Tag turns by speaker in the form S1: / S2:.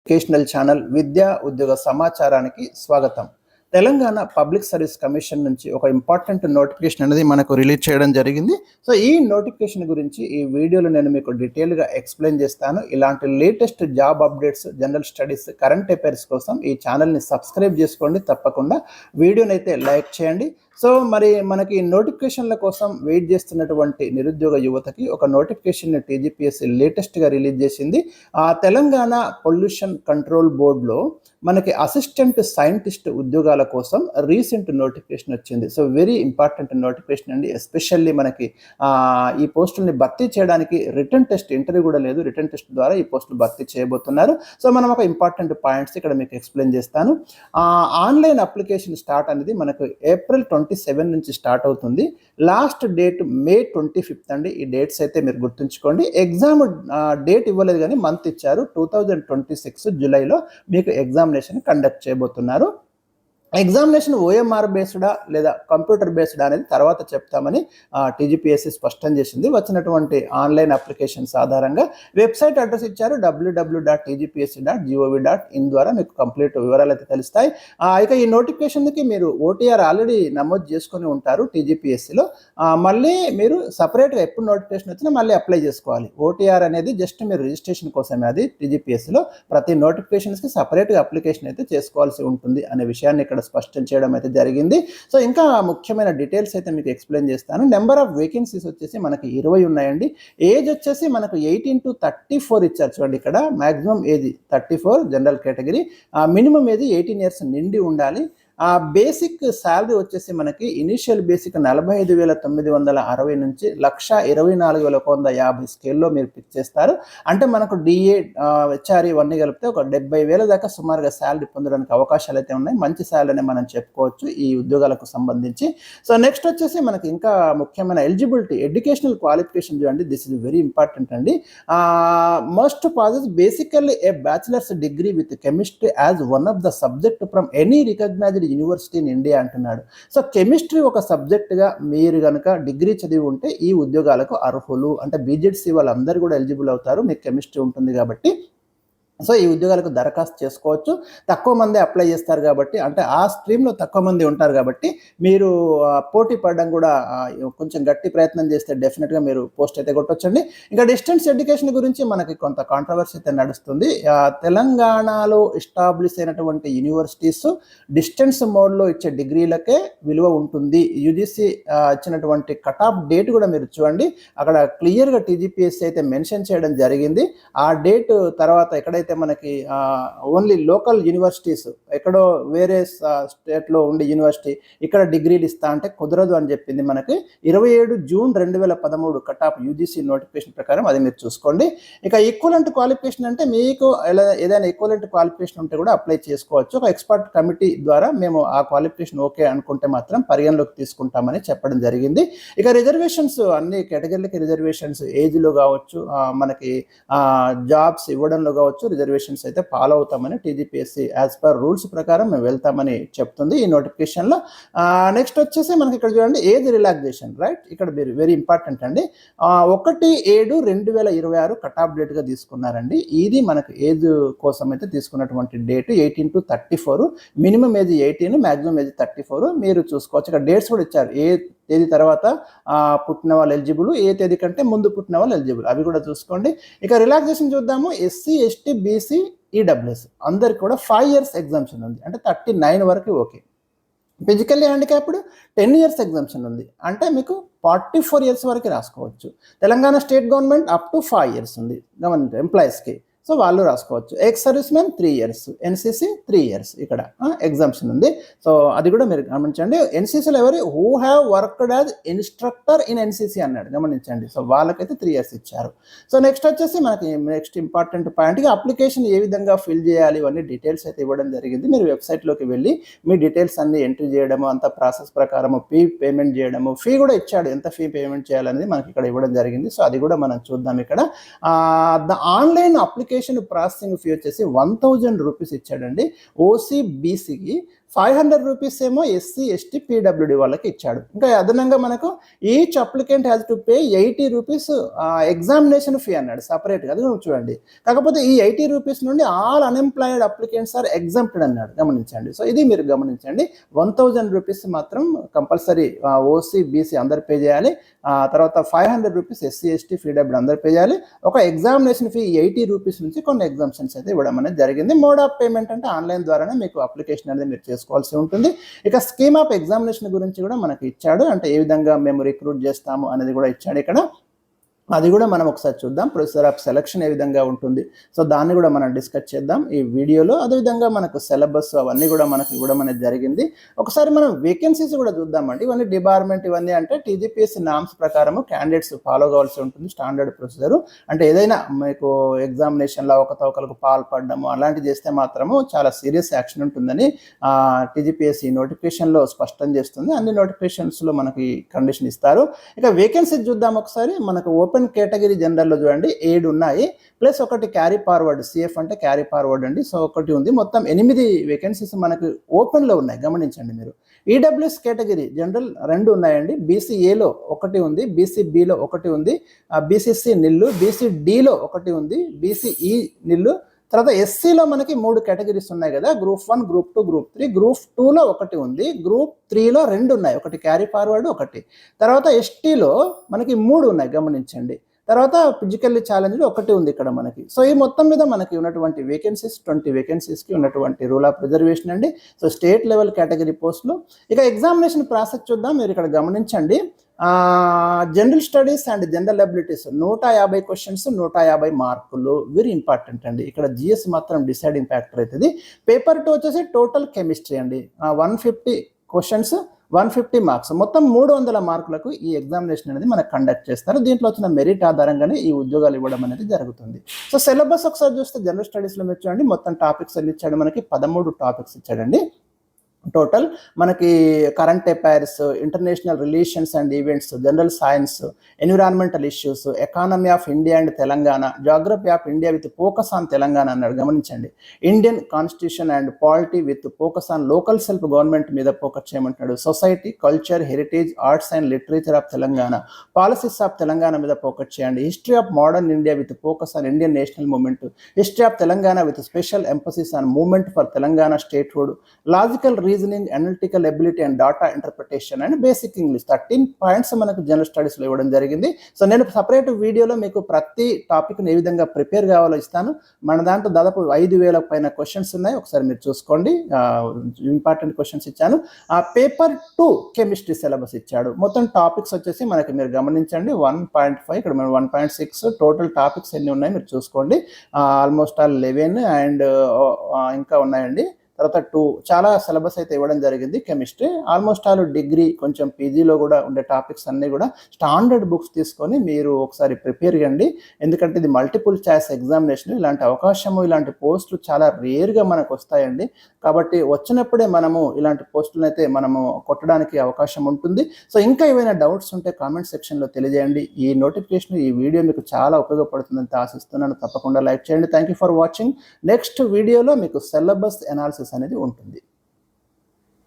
S1: Educational channel విద్యా ఉద్యోగ సమాచారానికి స్వాగతం. తెలంగాణ పబ్లిక్ సర్వీస్ కమిషన్ నుంచి ఒక ఇంపార్టెంట్ నోటిఫికేషన్ అనేది మనకు రిలీజ్ చేయడం జరిగింది. సో ఈ నోటిఫికేషన్ గురించి ఈ వీడియోలో నేను మీకు డీటెయిల్గా ఎక్స్ప్లెయిన్ చేస్తాను. ఇలాంటి latest job updates, general studies, current affairs కోసం ఈ ఛానల్ని సబ్స్క్రైబ్ చేసుకోండి. తప్పకుండా వీడియోని అయితే లైక్ చేయండి. సో మరి మనకి నోటిఫికేషన్ల కోసం వెయిట్ చేస్తున్నటువంటి నిరుద్యోగ యువతకి ఒక నోటిఫికేషన్ టీజీపీఎస్సీ లేటెస్ట్గా రిలీజ్ చేసింది. తెలంగాణ పొల్యూషన్ కంట్రోల్ బోర్డులో మనకి అసిస్టెంట్ సైంటిస్ట్ ఉద్యోగాల కోసం రీసెంట్ నోటిఫికేషన్ వచ్చింది. సో వెరీ ఇంపార్టెంట్ నోటిఫికేషన్ అండి. ఎస్పెషల్లీ మనకి ఈ పోస్టుల్ని భర్తీ చేయడానికి రిటర్న్ టెస్ట్, ఇంటర్వ్యూ కూడా లేదు, రిటర్న్ టెస్ట్ ద్వారా ఈ పోస్టులు భర్తీ చేయబోతున్నారు. సో మనం ఒక ఇంపార్టెంట్ పాయింట్స్ ఇక్కడ మీకు ఎక్స్ప్లెయిన్ చేస్తాను. ఆన్లైన్ అప్లికేషన్ స్టార్ట్ అనేది మనకు April 27 నుంచి స్టార్ట్ అవుతుంది. లాస్ట్ డేట్ May 25 అండి. ఈ డేట్స్ అయితే మీరు గుర్తుంచుకోండి. ఎగ్జామ్ డేట్ ఇవ్వలేదు కానీ మంత్ ఇచ్చారు. 2026 జూలైలో మీకు ఎగ్జామినేషన్ కండక్ట్ చేయబోతున్నారు. ఎగ్జామినేషన్ ఓఎంఆర్ బేస్డా లేదా కంప్యూటర్ బేస్డా అనేది తర్వాత చెప్తామని టీజీపీఎస్సీ స్పష్టం చేసింది. వచ్చినటువంటి ఆన్లైన్ అప్లికేషన్స్ ఆధారంగా వెబ్సైట్ అడ్రస్ ఇచ్చారు, www.tgpsc.gov.in ద్వారా మీకు కంప్లీట్ వివరాలు అయితే తెలుస్తాయి. ఇక ఈ నోటిఫికేషన్కి మీరు ఓటీఆర్ ఆల్రెడీ నమోదు చేసుకొని ఉంటారు టీజీపీఎస్సీలో. మళ్ళీ మీరు సపరేట్గా ఎప్పుడు నోటిఫికేషన్ వచ్చినా మళ్ళీ అప్లై చేసుకోవాలి. ఓటీఆర్ అనేది జస్ట్ మీరు రిజిస్ట్రేషన్ కోసమే, అది టీజీపీఎస్సీలో ప్రతి నోటిఫికేషన్స్కి సపరేట్గా అప్లికేషన్ అయితే చేసుకోవాల్సి ఉంటుంది అనే విషయాన్ని ఇక్కడ స్పష్టం చేయడం అయితే జరిగింది. సో ఇంకా ముఖ్యమైన డీటెయిల్స్ అయితే మీకు ఎక్స్ప్లెయిన్ చేస్తాను. నెంబర్ ఆఫ్ వేకెన్సీస్ వచ్చేసి మనకి 20 ఉన్నాయండి. ఏజ్ వచ్చేసి మనకు 18 to 34 ఇచ్చారు. చూడండి, ఇక్కడ maximum age 34 general category, minimum age 18 years నిండి ఉండాలి. బేసిక్ శాలరీ వచ్చేసి మనకి ఇనిషియల్ బేసిక్ 45,960 నుంచి 1,24,150 స్కేల్లో మీరు పిక్ చేస్తారు. అంటే మనకు డిఏ, హెచ్ఆర్ఈ ఇవన్నీ కలిపితే ఒక 70,000 దాకా సుమారుగా శాలరీ పొందడానికి అవకాశాలు అయితే ఉన్నాయి. మంచి శాలరీ మనం చెప్పుకోవచ్చు ఈ ఉద్యోగాలకు సంబంధించి. సో నెక్స్ట్ వచ్చేసి మనకి ఇంకా ముఖ్యమైన ఎలిజిబిలిటీ, ఎడ్యుకేషనల్ క్వాలిఫికేషన్ చూడండి. దిస్ ఇస్ వెరీ ఇంపార్టెంట్ అండి. Most positive basically a bachelor's degree with chemistry as one of the subject from any recognised university in India అంటున్నాడు. సో కెమిస్ట్రీ ఒక సబ్జెక్ట్గా మీరు కనుక డిగ్రీ చదివి ఉంటే ఈ ఉద్యోగాలకు అర్హులు. అంటే బీజెడ్సీ వాళ్ళందరూ కూడా ఎలిజిబుల్ అవుతారు, మీకు కెమిస్ట్రీ ఉంటుంది కాబట్టి. సో ఈ ఉద్యోగాలకు దరఖాస్తు చేసుకోవచ్చు. తక్కువ మంది అప్లై చేస్తారు కాబట్టి, అంటే ఆ స్ట్రీమ్లో తక్కువ మంది ఉంటారు కాబట్టి మీరు పోటీ పడడం కూడా కొంచెం గట్టి ప్రయత్నం చేస్తే డెఫినెట్గా మీరు పోస్ట్ అయితే కొట్టొచ్చండి. ఇంకా డిస్టెన్స్ ఎడ్యుకేషన్ గురించి మనకి కొంత కాంట్రవర్సీ అయితే నడుస్తుంది. తెలంగాణలో ఎస్టాబ్లిష్ అయినటువంటి యూనివర్సిటీస్ డిస్టెన్స్ మోడ్లో ఇచ్చే డిగ్రీలకే విలువ ఉంటుంది. యూజీసీ ఇచ్చినటువంటి కట్ ఆఫ్ డేట్ కూడా మీరు చూడండి, అక్కడ క్లియర్గా టీజీపీఎస్సీ అయితే మెన్షన్ చేయడం జరిగింది. ఆ డేట్ తర్వాత ఎక్కడైతే మనకి ఓన్లీ లోకల్ యూనివర్సిటీస్, ఎక్కడో వేరే స్టేట్లో ఉండే యూనివర్సిటీ ఇక్కడ డిగ్రీలు ఇస్తా అంటే కుదరదు అని చెప్పింది. మనకి 27 June 2013 cut off UGC notification ప్రకారం, అది మీరు చూసుకోండి. ఇక ఈక్వలెంట్ క్వాలిఫికేషన్ అంటే మీకు ఏదైనా ఈక్వలెంట్ క్వాలిఫికేషన్ ఉంటే కూడా అప్లై చేసుకోవచ్చు. ఒక ఎక్స్పర్ట్ కమిటీ ద్వారా మేము ఆ క్వాలిఫికేషన్ ఓకే అనుకుంటే మాత్రం పరిగణలోకి తీసుకుంటామని చెప్పడం జరిగింది. ఇక రిజర్వేషన్స్, అన్ని కేటగిరీలకి రిజర్వేషన్స్, ఏజ్లో కావచ్చు, మనకి జాబ్స్ ఇవ్వడంలో కావచ్చు, రిజర్వేషన్స్ అయితే ఫాలో అవుతామని టీజీపీఎస్సీ యాజ్ పర్ రూల్స్ ప్రకారం మేము వెళ్తామని చెప్తుంది ఈ నోటిఫికేషన్లో. నెక్స్ట్ వచ్చేసి మనకి ఇక్కడ చూడండి, ఏజ్ రిలాక్సేషన్, రైట్. ఇక్కడ వెరీ ఇంపార్టెంట్ అండి. 1/7/2026 కట్ ఆఫ్ డేట్గా తీసుకున్నారండి. ఇది మనకు ఏజ్ కోసం అయితే తీసుకున్నటువంటి date 18 to 34. Minimum age 18, maximum age 34 మీరు చూసుకోవచ్చు. ఇక్కడ డేట్స్ కూడా ఇచ్చారు, ఏ తేదీ తర్వాత పుట్టిన వాళ్ళు ఎలిజిబుల్, ఏ తేదీ కంటే ముందు పుట్టిన వాళ్ళు ఎలిజిబుల్, అవి కూడా చూసుకోండి. ఇక రిలాక్సేషన్ చూద్దాము. ఎస్సీ, ఎస్టీ, బీసీ, ఈడబ్ల్యూఎస్ అందరికి కూడా 5 years ఎగ్జామ్షన్ ఉంది, అంటే 39 వరకు okay. Physically handicapped 10 years exemption ఉంది, అంటే మీకు 44 years వరకు రాసుకోవచ్చు. Telangana state government up to 5 years ఉంది గవర్నమెంట్ ఎంప్లాయీస్కి, సో వాళ్ళు రాసుకోవచ్చు. Ex service men 3 years, NCC 3 years ఇక్కడ ఎగ్జామ్షన్ ఉంది. సో అది కూడా మీరు గమనించండి. ఎన్సీసీలో ఎవరు who have worked as instructor in NCC అన్నాడు, గమనించండి. సో వాళ్ళకైతే 3 years ఇచ్చారు. సో నెక్స్ట్ వచ్చేసి మనకి నెక్స్ట్ ఇంపార్టెంట్ పాయింట్గా అప్లికేషన్ ఏ విధంగా ఫిల్ చేయాలి ఇవన్నీ డీటెయిల్స్ అయితే ఇవ్వడం జరిగింది. మీరు వెబ్సైట్లోకి వెళ్ళి మీ డీటెయిల్స్ అన్ని ఎంట్రీ చేయడము, అంత ప్రాసెస్ ప్రకారము ఫీ పేమెంట్ చేయడము, ఫీ కూడా ఇచ్చాడు, ఎంత ఫీ పేమెంట్ చేయాలనేది మనకి ఇక్కడ ఇవ్వడం జరిగింది. సో అది కూడా మనం చూద్దాం. ఇక్కడ the online application processing fee వచ్చేసి 1,000 రూపీస్ ఇచ్చాడండి. ఓసీ బీసీకి 500 రూపీస్ ఏమో ఎస్సీ ఎస్టీ పీడబ్ల్యూడి వాళ్ళకి ఇచ్చాడు. ఇంకా అదనంగా మనకు each applicant has to pay 80 rupees examination fee అన్నాడు సపరేట్గా. అది చూడండి. కాకపోతే ఈ 80 రూపీస్ నుండి all unemployed applicants are exempted అన్నాడు, గమనించండి. సో ఇది మీరు గమనించండి. 1000 రూపీస్ మాత్రం కంపల్సరీ ఓసీ బీసీ అందరు పే చేయాలి. తర్వాత 500 రూపీస్ ఎస్సీ ఎస్టీ పీడబ్ల్యూడి అందరు పే చేయాలి. ఒక ఎగ్జామినేషన్ ఫీ 80 రూపీస్ నుంచి కొన్ని ఎగ్జామ్షన్స్ అయితే ఇవ్వడం అనేది జరిగింది. మోడ్ ఆఫ్ పేమెంట్ అంటే ఆన్లైన్ ద్వారానే మీకు అప్లికేషన్ అనేది మీరు చేసుకోవాల్సి ఉంటుంది. ఇక స్కీమ్ ఆఫ్ ఎగ్జామినేషన్ గురించి కూడా మనకి ఇచ్చాడు. అంటే ఏ విధంగా మేము రిక్రూట్ చేస్తాము అనేది కూడా ఇచ్చాడు ఇక్కడ. అది కూడా మనం ఒకసారి చూద్దాం. ప్రొసీజర్ ఆఫ్ సెలక్షన్ ఏ విధంగా ఉంటుంది, సో దాన్ని కూడా మనం డిస్కస్ చేద్దాం ఈ వీడియోలో. అదేవిధంగా మనకు సిలబస్ అవన్నీ కూడా మనకు ఇవ్వడం అనేది జరిగింది. ఒకసారి మనం వేకెన్సీస్ కూడా చూద్దామండి. ఇవన్నీ డిపార్ట్మెంట్, ఇవన్నీ అంటే టీజీపీఎస్సీ నామ్స్ ప్రకారము క్యాండిడేట్స్ ఫాలో కావాల్సి ఉంటుంది స్టాండర్డ్ ప్రొసీజర్. అంటే ఏదైనా మీకు ఎగ్జామినేషన్లో అవకతవకలకు పాల్పడము అలాంటివి చేస్తే మాత్రము చాలా సీరియస్ యాక్షన్ ఉంటుందని టీజీపీఎస్సీ నోటిఫికేషన్లో స్పష్టం చేస్తుంది. అన్ని నోటిఫికేషన్స్లో మనకి కండిషన్ ఇస్తారు. ఇక వేకెన్సీస్ చూద్దాం ఒకసారి. మనకు ఓపెన్ కేటగిరీ జనరల్లో చూడండి 7 ఉన్నాయి, ప్లస్ ఒకటి క్యారీ ఫార్వర్డ్, సిఎఫ్ అంటే క్యారీ ఫార్వర్డ్ అండి. సో ఒకటి ఉంది. మొత్తం 8 వేకెన్సీస్ మనకు ఓపెన్లో ఉన్నాయి, గమనించండి మీరు. ఈడబ్ల్యూఎస్ కేటగిరీ జనరల్ 2 ఉన్నాయండి. బీసీఏలో 1 ఉంది, బీసీబీలో 1 ఉంది, బీసీసీ నిల్లు, బీసీడీలో 1 ఉంది, బీసీఈ నిల్లు. తర్వాత ఎస్సీలో మనకి 3 కేటగిరీస్ ఉన్నాయి కదా, గ్రూప్ 1, గ్రూప్ 2, గ్రూప్ 3. గ్రూప్ 2లో 1 ఉంది, గ్రూప్ 3లో 2 ఉన్నాయి, ఒకటి క్యారీ ఫార్వర్డ్ ఒకటి. తర్వాత ఎస్టీలో మనకి 3 ఉన్నాయి, గమనించండి. తర్వాత ఫిజికల్లీ ఛాలెంజ్డ్ 1 ఉంది ఇక్కడ మనకి. సో ఈ మొత్తం మీద మనకి ఉన్నటువంటి వేకెన్సీస్ 20 వేకెన్సీస్కి ఉన్నటువంటి రూల్ ఆఫ్ రిజర్వేషన్ అండి. సో స్టేట్ లెవెల్ కేటగిరీ పోస్టులు. ఇక ఎగ్జామినేషన్ ప్రాసెస్ చూద్దాం. మీరు ఇక్కడ గమనించండి. General studies and general abilities 150 questions, 150 మార్కులు. వెరీ ఇంపార్టెంట్ అండి. ఇక్కడ జిఎస్ మాత్రం డిసైడింగ్ ఫ్యాక్టర్ అవుతుంది. పేపర్ 2 వచ్చేసి టోటల్ కెమిస్ట్రీ అండి. 150 క్వశ్చన్స్, 150 మార్క్స్, మొత్తం 300 మార్కులకు ఈ ఎగ్జామినేషన్ అనేది మనకు కండక్ట్ చేస్తారు. దీంట్లో వచ్చిన మెరిట్ ఆధారంగానే ఈ ఉద్యోగాలు ఇవ్వడం అనేది జరుగుతుంది. సో సిలబస్ ఒకసారి చూస్తే జనరల్ స్టడీస్లో మీరు చూడండి, మొత్తం టాపిక్స్ అన్ని ఇచ్చాడు మనకి. 13 టాపిక్స్ ఇచ్చాడండి టోటల్. మనకి current affairs, international relations and events, general science, environmental issues, economy of India and Telangana, geography of India with focus on Telangana అన్నాడు, గమనించండి. Indian constitution and polity with focus on local self government మీద focus చేయమంటున్నాడు. Society, culture, heritage, arts and literature of Telangana, policies of Telangana మీద focus చేయండి. History of modern India with focus on Indian national movement, history of Telangana with special emphasis on movement for Telangana statehood, logical reasoning, analytical ability and data interpretation and basic English. 13 points మనకు general స్టడీస్లో ఇవ్వడం జరిగింది. So నేను separate వీడియోలో మీకు ప్రతి టాపిక్ని ఏ విధంగా ప్రిపేర్ కావాలో ఇస్తాను. మన దాంట్లో దాదాపు 5000 పైన క్వశ్చన్స్ ఉన్నాయి, ఒకసారి మీరు చూసుకోండి. ఇంపార్టెంట్ క్వశ్చన్స్ ఇచ్చాను. పేపర్ 2 కెమిస్ట్రీ సిలబస్ ఇచ్చాడు. మొత్తం టాపిక్స్ వచ్చేసి మనకి మీరు గమనించండి 1.5, ఇక్కడ మనం 1.6. టోటల్ టాపిక్స్ ఎన్ని ఉన్నాయి మీరు చూసుకోండి. ఆల్మోస్ట్ ఆల్ 11 అండ్ ఇంకా ఉన్నాయండి. తర్వాత 2 చాలా సిలబస్ అయితే ఇవ్వడం జరిగింది కెమిస్ట్రీ. ఆల్మోస్ట్ ఆల్ డిగ్రీ, కొంచెం పీజీలో కూడా ఉండే టాపిక్స్ అన్నీ కూడా స్టాండర్డ్ బుక్స్ తీసుకొని మీరు ఒకసారి ప్రిపేర్ చేయండి. ఎందుకంటే ఇది మల్టిపుల్ చాయిస్ ఎగ్జామినేషన్. ఇలాంటి అవకాశము, ఇలాంటి పోస్టులు చాలా రేర్గా మనకు వస్తాయండి. కాబట్టి వచ్చినప్పుడే మనము ఇలాంటి పోస్టులను అయితే మనము కొట్టడానికి అవకాశం ఉంటుంది. సో ఇంకా ఏమైనా డౌట్స్ ఉంటే కామెంట్ సెక్షన్లో తెలియజేయండి. ఈ నోటిఫికేషన్, ఈ వీడియో మీకు చాలా ఉపయోగపడుతుందని ఆశిస్తున్నాను. తప్పకుండా లైక్ చేయండి. Thank you for watching. Next వీడియోలో మీకు సిలబస్ అనాలిసిస్ అనేది ఉంటుంది.